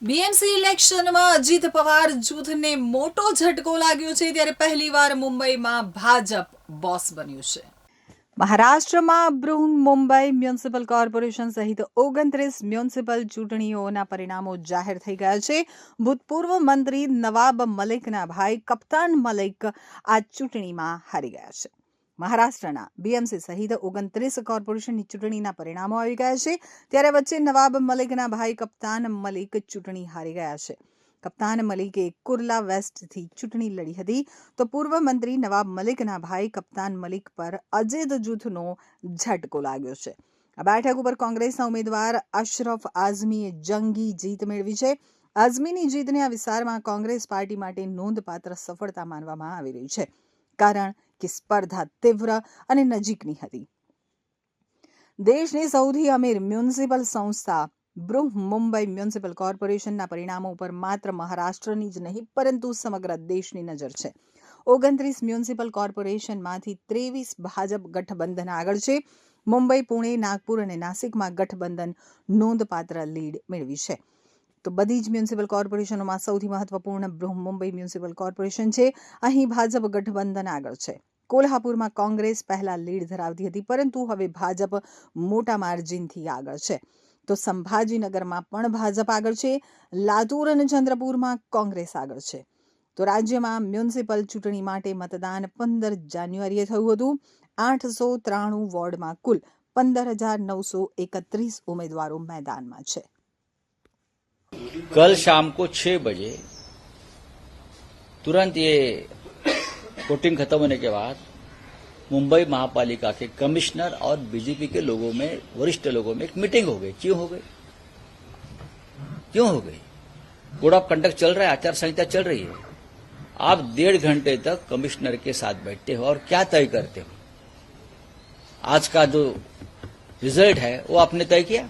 BMC ઇલેક્શનમાં Ajit Pawar જૂથને મોટો ઝટકો લાગ્યો છે ત્યારે પહેલીવાર મુંબઈમાં ભાજપ બોસ બન્યું છે। મહારાષ્ટ્રમાં બૃહન્મુંબઈ મ્યુનિસિપલ કોર્પોરેશન સહિત 29 મ્યુનિસિપલ ચૂંટણીઓના પરિણામો જાહેર થઈ ગયા છે। ભૂતપૂર્વ મંત્રી નવાબ મલિકના ભાઈ કપ્તાન મલિક આ ચૂંટણીમાં હારી ગયા છે। મહારાષ્ટ્રના બીએમસી સહિત 29 કોર્પોરેશનની ચૂંટણીના પરિણામો આવી ગયા છે ત્યારે વચ્ચે નવાબ મલિકના ભાઈ કપ્તાન મલિક ચૂંટણી હારી ગયા છે। કપ્તાન મલિકે કુર્લા વેસ્ટથી ચૂંટણી લડી હતી તો પૂર્વ મંત્રી નવાબ મલિકના ભાઈ કપ્તાન મલિક પર અજીત જૂથનો ઝટકો લાગ્યો છે। આ બેઠક ઉપર કોંગ્રેસના ઉમેદવાર અશરફ આઝમીએ જંગી જીત મેળવી છે। આઝમીની જીતને આ વિસ્તારમાં કોંગ્રેસ પાર્ટી માટે નોંધપાત્ર સફળતા માનવામાં આવી રહી છે કારણ કે સ્પર્ધા તીવ્ર અને નજીકની હતી। દેશની સૌથી અમીર મ્યુનિસિપલ સંસ્થા બૃહન્મુંબઈ મ્યુનિસિપલ કોર્પોરેશનના પરિણામો ઉપર માત્ર મહારાષ્ટ્રની જ નહીં પરંતુ સમગ્ર દેશની નજર છે। 29 મ્યુનિસિપલ કોર્પોરેશનમાંથી 23 ભાજપ ગઠબંધન આગળ છે। મુંબઈ, પુણે, નાગપુર અને નાસિકમાં ગઠબંધન નોંધપાત્ર લીડ મેળવી છે। તો બધી જ મ્યુનિસિપલ કોર્પોરેશનોમાં સૌથી મહત્વપૂર્ણ બૃહન્મુંબઈ મ્યુનિસિપલ કોર્પોરેશન છે। અહીં ભાજપ ગઠબંધન આગળ છે। કોલ્હાપુરમાં કોંગ્રેસ પહેલા લીડ ધરાવતી હતી પરંતુ હવે ભાજપ મોટા માર્જિનથી આગળ છે। તો સંભાજીનગરમાં પણ ભાજપ આગળ છે। લાતુર અને ચંદ્રપુરમાં કોંગ્રેસ આગળ છે। તો રાજ્યમાં મ્યુનિસિપલ ચૂંટણી માટે મતદાન 15 જાન્યુઆરીએ થયું હતું। 893 વોર્ડમાં કુલ 15,931 ઉમેદવારો मैदान છે। कल शाम को 6 बजे तुरंत ये वोटिंग खत्म होने के बाद मुंबई महापालिका के कमिश्नर और बीजेपी के लोगों में, वरिष्ठ लोगों में एक मीटिंग हो गई। क्यों हो गई? कोड ऑफ कंडक्ट चल रहा है, आचार संहिता चल रही है। आप 1.5 घंटे तक कमिश्नर के साथ बैठते हो और क्या तय करते हो? आज का जो रिजल्ट है वो आपने तय किया।